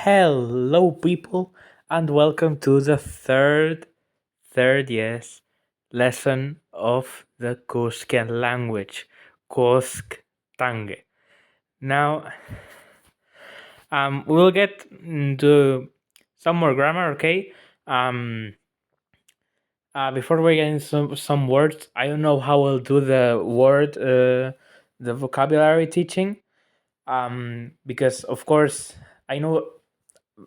Hello, people, and welcome to the third lesson of the coskian language, Kosk Tange. Now, we'll get into some more grammar, okay? Before we get into some words, I don't know how I'll do the vocabulary teaching, because of course I know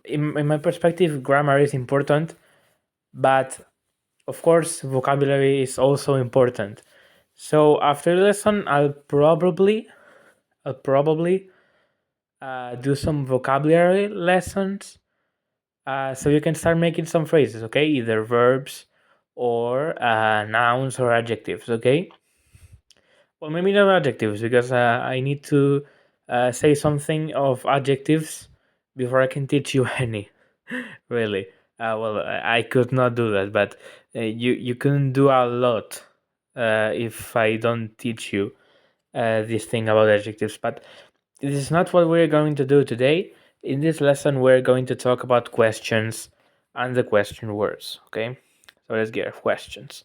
in my perspective grammar is important, but of course vocabulary is also important. So after the lesson, I'll probably do some vocabulary lessons, so you can start making some phrases, okay? Either verbs or nouns or adjectives, okay? Well, maybe not adjectives, because I need to say something of adjectives before I can teach you any. Really. Well, I could not do that, but you can do a lot if I don't teach you this thing about adjectives. But this is not what we're going to do today. In this lesson, we're going to talk about questions and the question words. Okay, so let's get questions.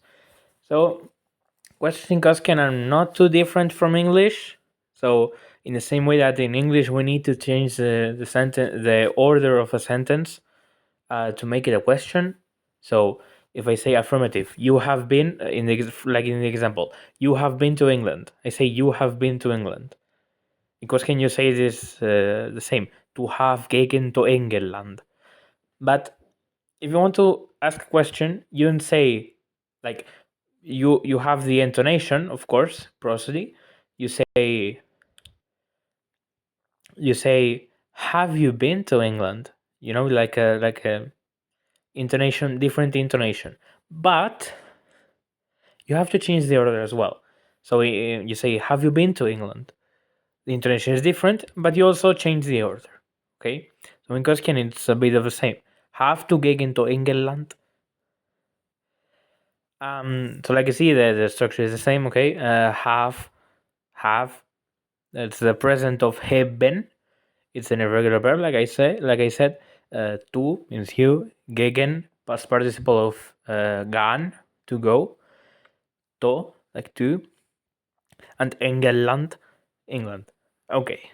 So questions in Koskian are not too different from English. So in the same way that in English we need to change the sentence, the order of a sentence to make it a question. So if I say affirmative, you have been in the example, you have been to England. I say you have been to England. Because can you say this the same? To have gegen to England. But if you want to ask a question, you don't say like you have the intonation, of course, prosody. You say have you been to England? You know, like a intonation, different intonation. But you have to change the order as well. So you say have you been to England? The intonation is different, but you also change the order. Okay? So in Koskian it's a bit of the same. Have to gegen to England. So like you see, the structure is the same. Okay, have. It's the present of have been. It's an irregular verb, like I said. To means you. Gegen, past participle of gone, to go. To, like to. And England, England. Okay.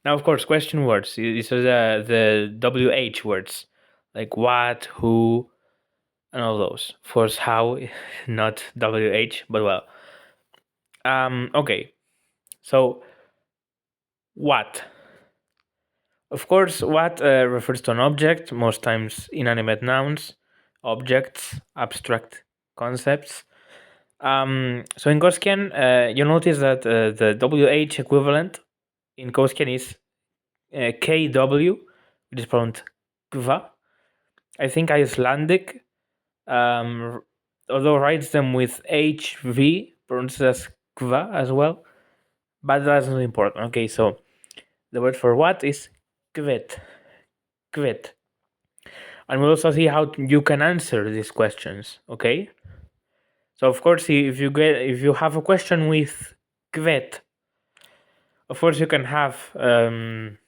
Now, of course, question words. These are the WH words, like what, who, and all those. Of course, how, not WH, but well. Okay. So, what? Of course, what refers to an object, most times inanimate nouns, objects, abstract concepts. So in Koskian, you notice that the WH equivalent in Koskian is KW, which is pronounced kva. I think Icelandic, although writes them with HV, pronounced as kva as well, but that's not important. Okay, so the word for what is kvet. Kvet. And we'll also see how you can answer these questions, okay? So of course, if you have a question with kvet, of course you can have a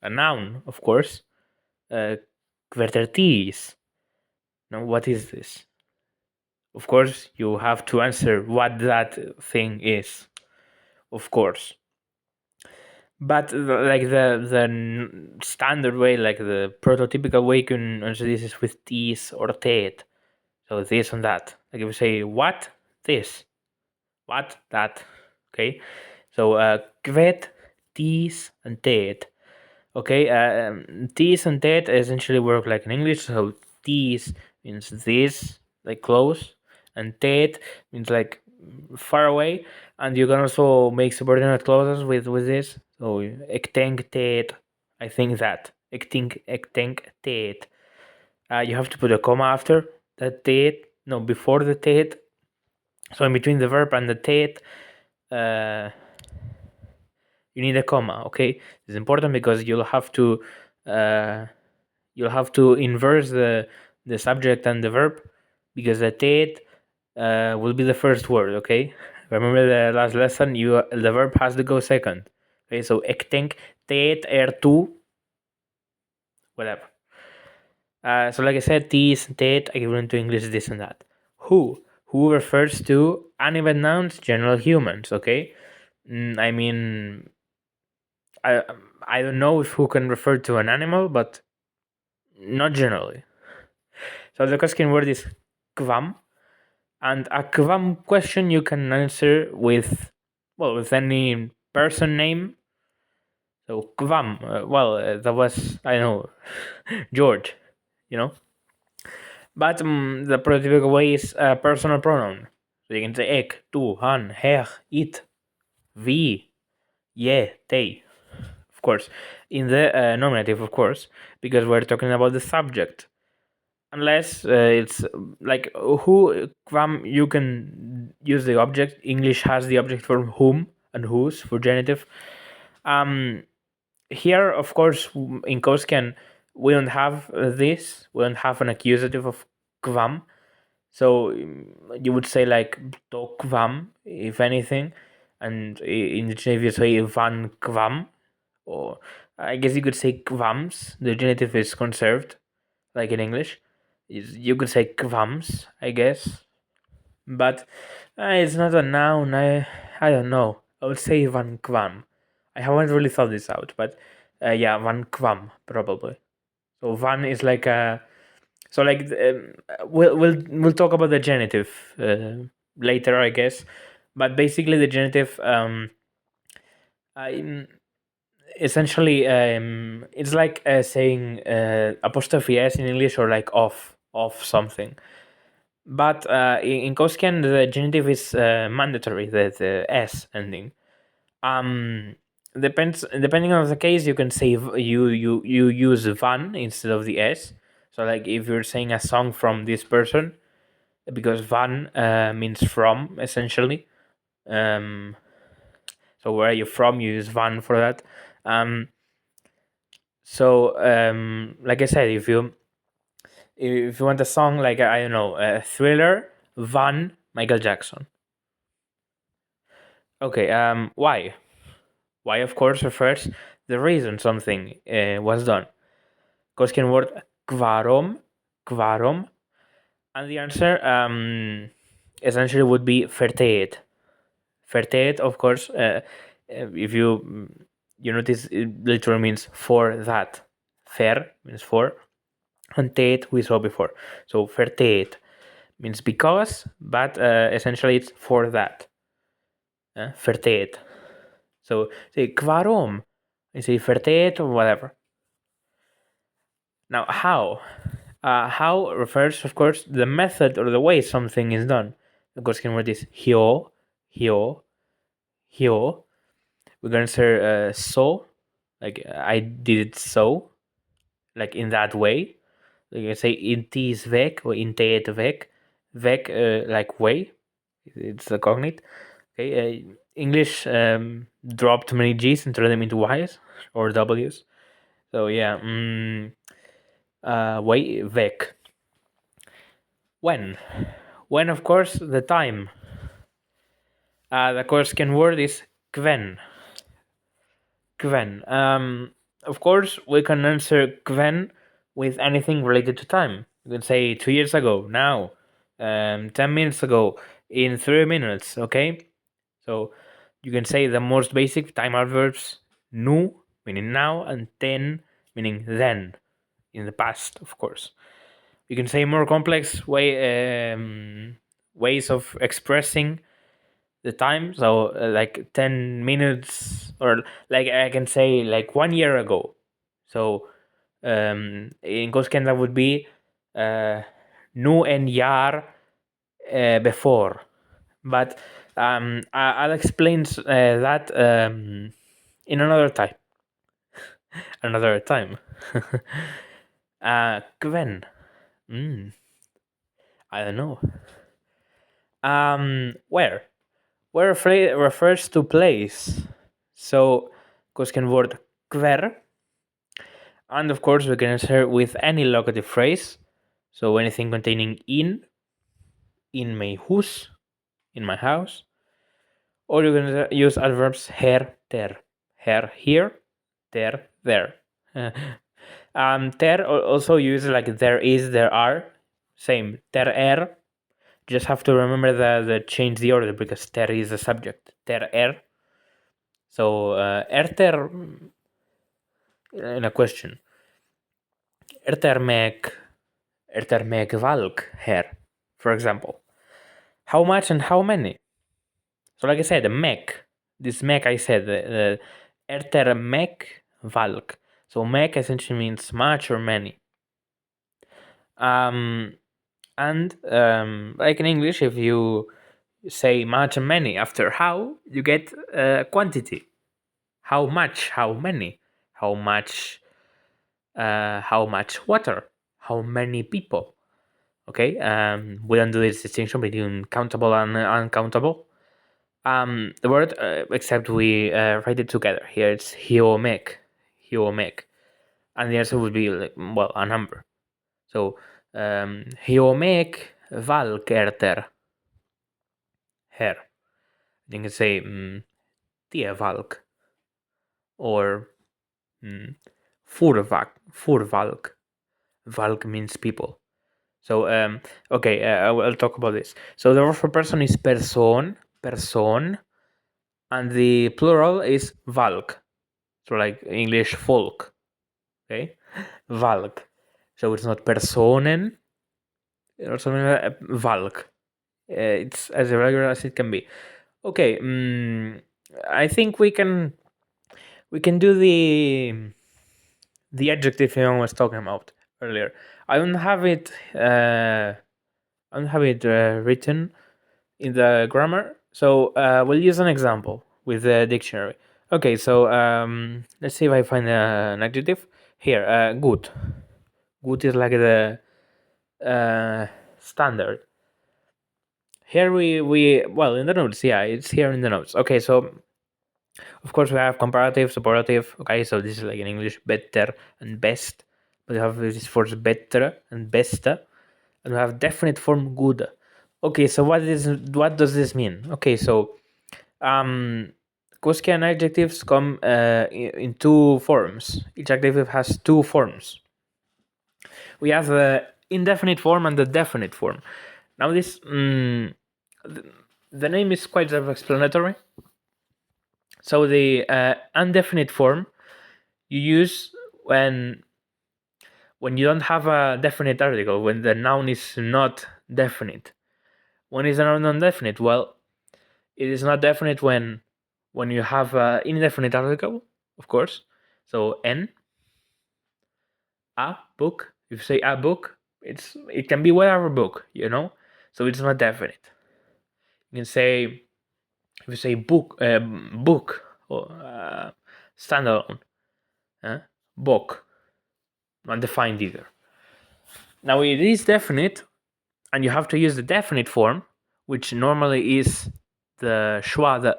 noun, of course. Kvetertis. Now, what is this? Of course, you have to answer what that thing is. Of course. But like the standard way, like the prototypical way you can answer this is with tis or tet. So this and that. Like if you say what, this. What, that. Okay. So kvet, tis, and tet. Okay. Tis and tet essentially work like in English. So tis means this, like close, and tet means like far away. And you can also make subordinate clauses with this. So ik denk tet. I think that. Ik denk tet. You have to put a comma after the tet. No, before the tet. So in between the verb and the tet, you need a comma. Okay, it's important because you'll have to inverse the subject and the verb, because the tet will be the first word. Okay, remember the last lesson? The verb has to go second. Okay, so ik denk tet ertoe. whatever. So like I said, these, that, equivalent to English, this and that. Who refers to animate nouns, general humans, okay? I mean, I I don't know if who can refer to an animal, but not generally. So the question word is kvam, and a kvam question you can answer with, well, with any person name. So kvam, that was, I know, George, you know. But the prototypical way is a personal pronoun. So you can say ek, tu, han, her, it, vi, ye, they. Of course, in the nominative, of course, because we're talking about the subject. Unless it's like who, kvam, you can use the object. English has the object for whom and whose for genitive. Here, of course, in coskian, we don't have this. We don't have an accusative of kvam. So you would say like to kvam, if anything, and in the genitive you say van kvam, or I guess you could say kvams. The genitive is conserved, like in English. You could say kvams, I guess, but it's not a noun. I don't know. I would say van kvam. I haven't really thought this out, but yeah, van kvam probably. So van is like a, so like we'll talk about the genitive later, I guess, but basically the genitive I, essentially it's like saying apostrophe s in English, or like of something. But in coskian the genitive is mandatory, the s ending. Depending on the case, you can say you use van instead of the s. So like if you're saying a song from this person, because van means from, essentially. So where are you from, you use van for that. Like I said, if you want a song like, I don't know, Thriller, van Michael Jackson. Okay, why? Why, of course, refers the reason something was done. Coskian word kvarom, and the answer essentially would be verteed. Verteed, of course, if you notice, it literally means for that. Ver means for, and teed we saw before. So verteed means because, but essentially it's for that. Verteed. So say kvarom, you say verteed or whatever. Now, how? How refers, of course, the method or the way something is done. The Coskian word is hio, hio, hio. We're gonna say so, like I did it so, like in that way. You can say in this weg or in det weg. Weg, like way. It's a cognate. Okay. English dropped many G's and turned them into Y's or W's. So yeah. Way, weg. When? When, of course, the time. The Coskian word is kven. Kven. Of course, we can answer kven with anything related to time. You can say 2 years ago, now, 10 minutes ago, in 3 minutes. Okay, so you can say the most basic time adverbs: nu, meaning now, and ten, meaning then, in the past, of course. You can say more complex ways of expressing the time. So like 10 minutes, or like I can say like 1 year ago. So in Gosken that would be nu en jaar before. But I'll explain that in another time. Another time. Gwen. I don't know. Where? Where refers to place. So, Kosken word kver. And of course, we can answer with any locative phrase. So, anything containing in my hus, in my house. Or you can use adverbs her, there. Her, here, there, there. Ter also uses like there is, there are. Same. Ter er. Just have to remember the change the order because ter is the subject. Ter er. So erter in a question. Erter meg valk her, for example. How much and how many? So like I said, meg. This meg I said erter meg valk. So meg essentially means much or many. And like in English, if you say much and many after how, you get quantity. How much? How many? How much? How much water? How many people? Okay. We don't do this distinction between countable and uncountable. The word, except we write it together. Here it's hiomek, hiomek, and the answer would be like, well, a number. So hiomek valkerter her. You can say tie valk or furvalk. Valk means people. So okay, I'll talk about this. So the verb for person is person, and the plural is valk. So like English folk. Okay, valk. So it's not personen or something like that. Valk. It's as irregular as it can be. Okay, I think we can do the adjective I was talking about earlier. I don't have it. Written in the grammar, so we'll use an example with the dictionary. Okay, so let's see if I find an adjective here. Good. Good is like the standard. Here we well in the notes. Yeah, it's here in the notes. Okay, so of course we have comparative, superlative. Okay, so this is like in English better and best. But we have this for better and best, and we have definite form good. Okay, so what does this mean? Okay, so coskian adjectives come in two forms. Each adjective has two forms. We have the indefinite form and the definite form. Now this the name is quite self-explanatory. So the undefinite form you use when you don't have a definite article, when the noun is not definite. When is a noun non-definite? Well, it is not definite when you have an indefinite article, of course. So a book. If you say a book, it can be whatever book, So it's not definite. You can say, if you say book, or standalone, book, not defined either. Now it is definite, and you have to use the definite form, which normally is the schwa, the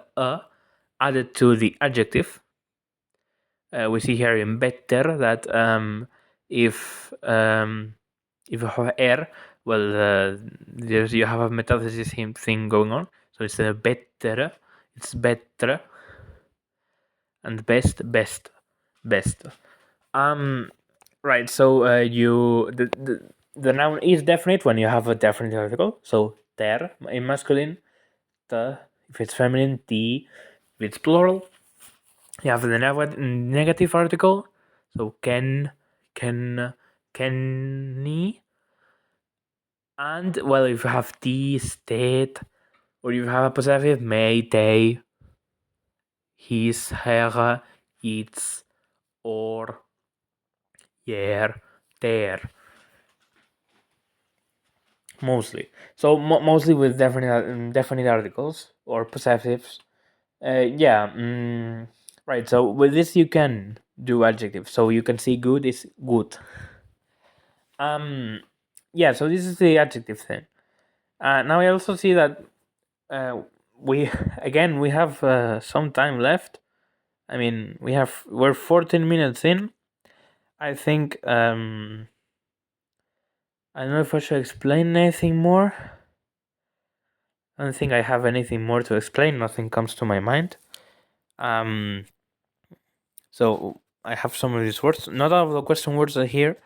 added to the adjective. We see here in better that if you have er, well, you have a metathesis thing going on. So it's better, it's better, and best. Right. So the noun is definite when you have a definite article. So ter in masculine, the if it's feminine, the if it's plural, you have the negative article. So can, ni, and well, if you have the state, or you have a possessive, may, they, his, her, its, or, yer, their. Mostly. So mostly with definite articles or possessives. Right. So with this you can do adjectives. So you can see good is good. Yeah. So this is the adjective thing. Now I also see that we have some time left. I mean, we're 14 minutes in. I think I don't know if I should explain anything more. I don't think I have anything more to explain. Nothing comes to my mind. So I have some of these words. Not all of the question words are here.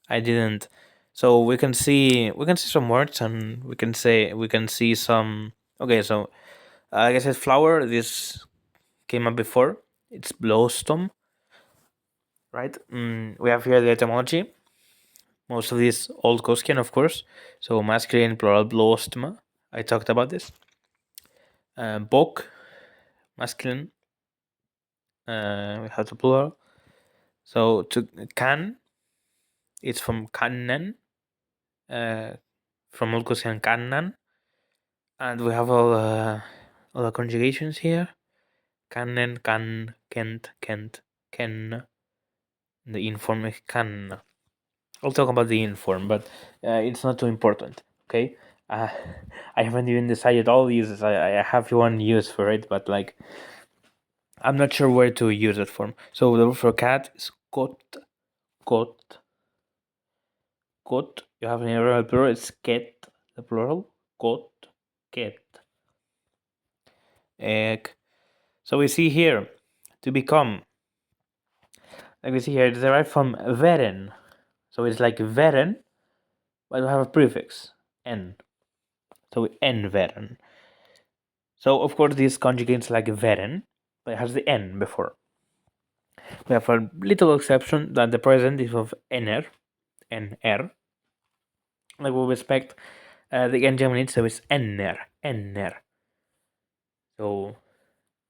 I didn't. So we can see some words, and we can see some. Okay, so like I said, flower. This came up before. It's blossom, right? We have here the etymology. Most of these old coskian, of course. So masculine, plural, blostom. I talked about this. Bok, masculine. We have the plural. So to can, it's from kannen, uh, from Old Coskian kannan, and we have all the conjugations here. Kannen, kan, kent, kent, ken. The inform is kan. I'll talk about the inform, but it's not too important. Okay, uh, I haven't even decided all these. I have one use for it, but like I'm not sure where to use that form. So the word for cat is kot, kot, kot. You have an irregular plural. It's ket, the plural. Kot, ket. Egg. So we see here to become. Like we see here, it's derived from veren. So it's like veren, but we have a prefix n. So n veren. So of course this conjugates like veren, but it has the n before. We have a little exception that the present is of nr, nr. Like we expect the n German, so it's nr, nr. So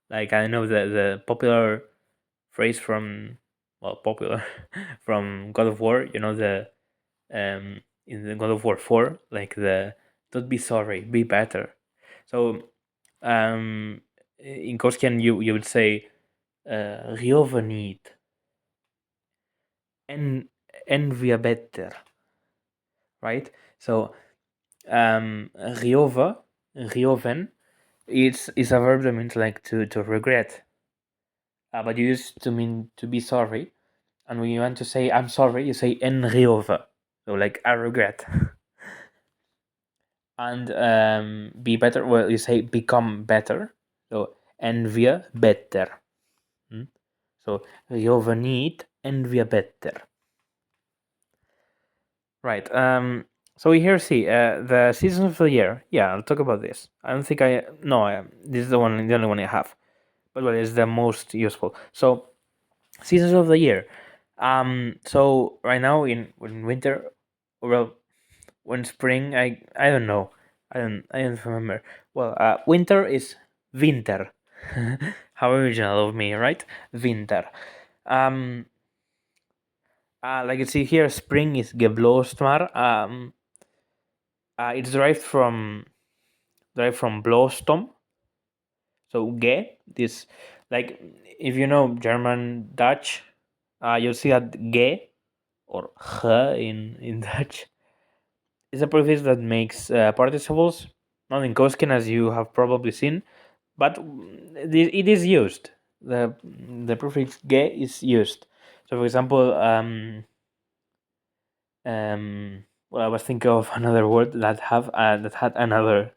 like I know the popular phrase from popular from God of War, the in the God of War 4, like the don't be sorry, be better. So in Koskian you would say Riove niet en via better, right? So Riove, Rioven, it's a verb that means like to regret. But you use to mean to be sorry. And when you want to say I'm sorry, you say en riove. So like I regret. And be better, well, you say become better. So en via better. So riove niet en via better. Right. So we here see the seasons of the year. Yeah, I'll talk about this. I don't think this is the only one I have, but well, it's the most useful. So seasons of the year. So right now in winter, well, when spring, I don't know, I don't remember. Well, winter is winter. How original of me, right? Winter. Like you see here, spring is geblosmar. It's derived from blostom. So ge, this, like if you know German, Dutch, you'll see that ge or ge in Dutch is a prefix that makes participles, not in Koskin as you have probably seen, but it is used. The prefix ge is used. So for example, well, I was thinking of another word that had another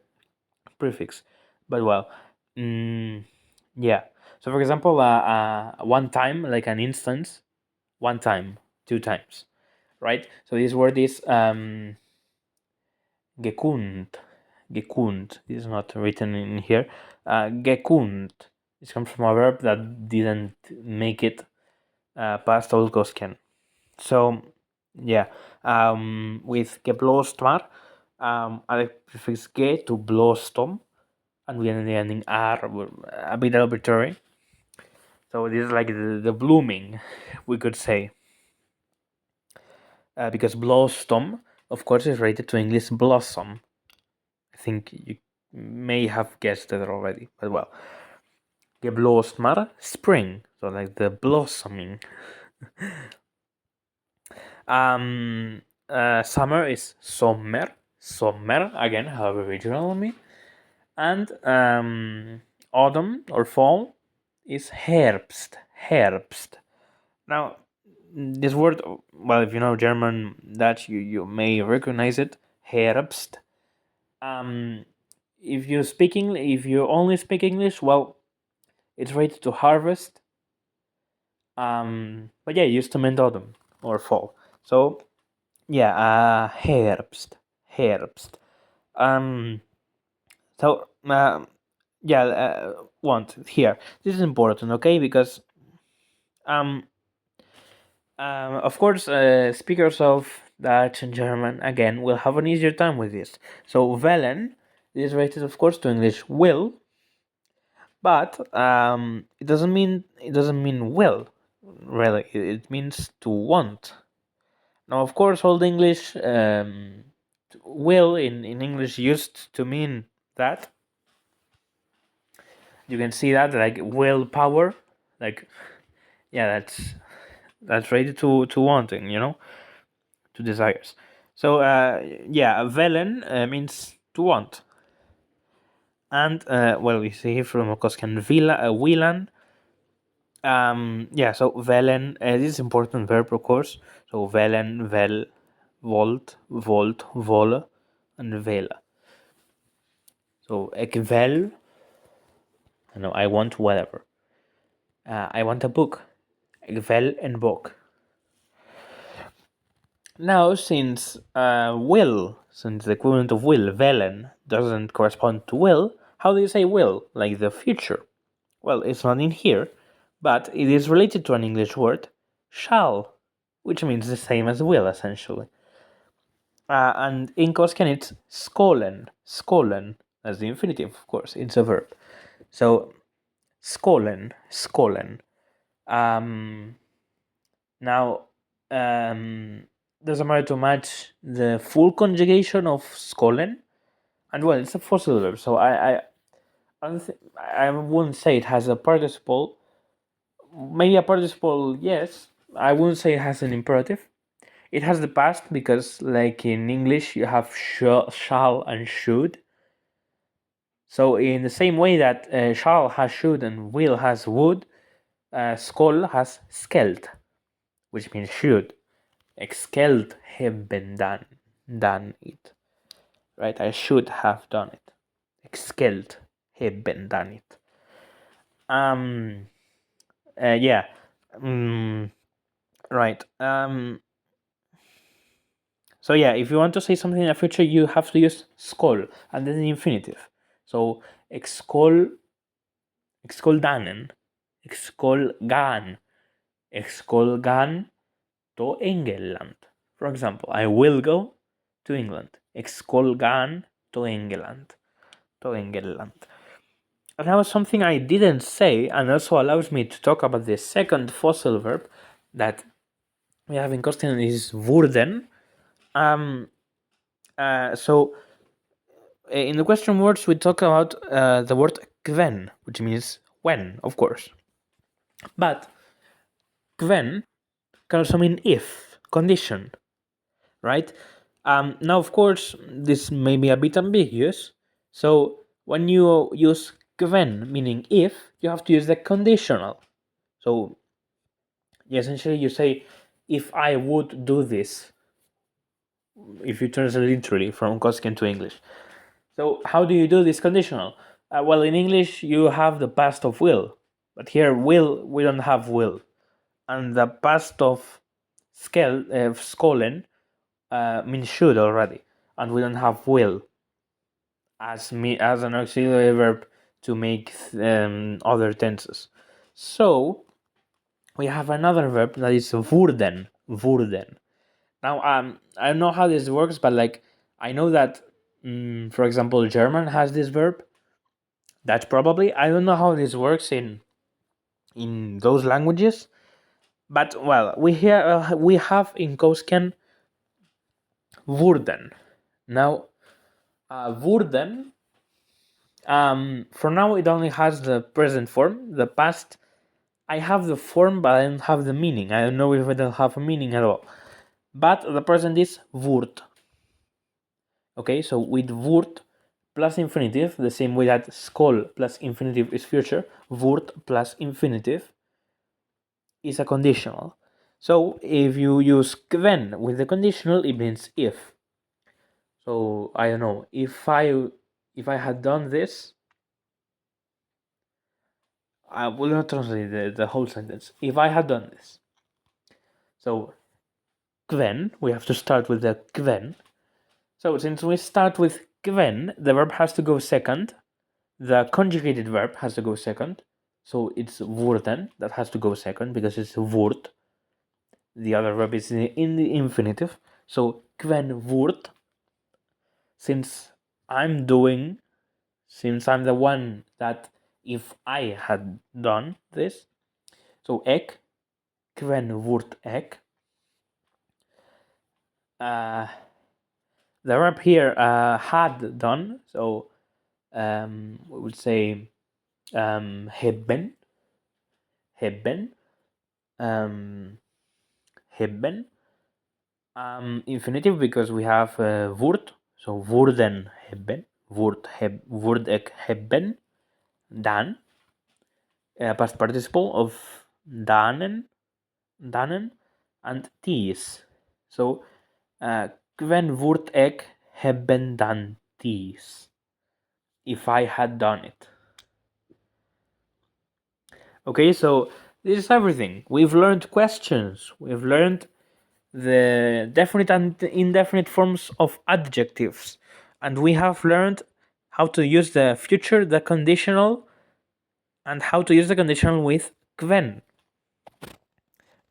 prefix, but well, yeah. So for example, one time, like an instance, one time, two times, right? So this word is gekund. Gekund. This is not written in here. Gekund. This comes from a verb that didn't make it past Old Gosken. So, yeah, with geblostmar, I prefix ge to blostom, and we end the ending r, a bit arbitrary. So this is like the blooming, we could say. Because blossom, of course, is related to English blossom. I think you may have guessed it already, but well. Geblosmar, spring, so like the blossoming. Summer is sommer, again, however original on me. And autumn or fall is Herbst. Now, this word, well, if you know German, Dutch, you may recognize it, Herbst. If you only speak English, well, it's related to harvest, But yeah, used to mean autumn or fall. So yeah, Herbst, Herbst. Um, so yeah, want here. This is important, okay? Because um, of course, speakers of Dutch and German again will have an easier time with this. So Wellen is related, of course, to English will, but it doesn't mean will. Really, it means to want. Now, of course, Old English will in English used to mean that. You can see that like willpower, like yeah, that's related to wanting, to desires. So yeah, Velen means to want, and well, we see here from coskian Wielan. Yeah, so Velen, this is important verb, of course. So Velen, Vel, Volt, Volle, and Vela. So ik wil, I want whatever. I want a book. Ik wil een book. Now, since since the equivalent of will, Velen, doesn't correspond to will, how do you say will? Like the future? Well, it's not in here, but it is related to an English word, shall, which means the same as will, essentially. And in Koskan, it's skolen, skolen, as the infinitive, of course, it's a verb. So, skolen, skolen. Now, doesn't matter to match the full conjugation of skolen, and well, it's a fossil verb, so I wouldn't say it has a participle. Maybe a participle, yes. I wouldn't say it has an imperative. It has the past because, like in English, you have shall and should. So, in the same way that shall has should and will has would, skol has skeld, which means should. Skeld have been done it. Right? I should have done it. Skeld have been done it. Yeah. Right. So yeah, if you want to say something in the future, you have to use skol and then the infinitive. So exkol danen, exkol gan to England. For example, I will go to England. Exkol gan to England. To England. And that was something I didn't say, and also allows me to talk about the second fossil verb that we have in Costian is wurden. So in the question words, we talk about the word kven, which means when, of course. But kven can also mean if, condition, right? Now, of course, this may be a bit ambiguous. So when you use kven, meaning if, you have to use the conditional. So essentially, you say, if I would do this, if you translate literally from Koskian to English. So how do you do this conditional? Well, in English, you have the past of will, but here, will, we don't have will. And the past of skolen means should already, and we don't have will as an auxiliary verb to make other tenses. So we have another verb that is wurden. Now, I don't know how this works, but like I know that, for example, German has this verb. Dutch probably. I don't know how this works in those languages, but well, we have in Koskian wurden. Now, wurden. For now, it only has the present form. The past, I have the form, but I don't have the meaning. I don't know if it'll have a meaning at all. But the present is wurd. Okay, so with wurd plus infinitive, the same way that skol plus infinitive is future, wurd plus infinitive is a conditional. So if you use kven with the conditional, it means if. So I don't know, if I had done this, I will not translate the whole sentence. If I had done this. So, Gwen, we have to start with the Gwen. So, since we start with Gwen, the verb has to go second. The conjugated verb has to go second. So, it's worden that has to go second because it's woord. The other verb is in the infinitive. So, Gwen woord. Since I'm the one that if I had done this. So, ek, Gwen woord ek. The verb here had done, so we would say hebben, hebben, hebben. Infinitive because we have woord, so worden hebben, woord ik hebben, dan. Past participle of danen, and dies. So Gwen woord ik hebben dan dies. If I had done it. Okay, so this is everything. We've learned questions. We've learned the definite and indefinite forms of adjectives. And we have learned how to use the future, the conditional, and how to use the conditional with when.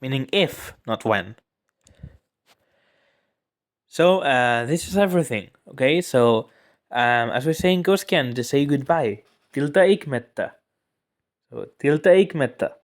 Meaning if, not when. So this is everything. Okay, so as we say in coskian, to say goodbye. Tilta ik metta. So tilta ik metta.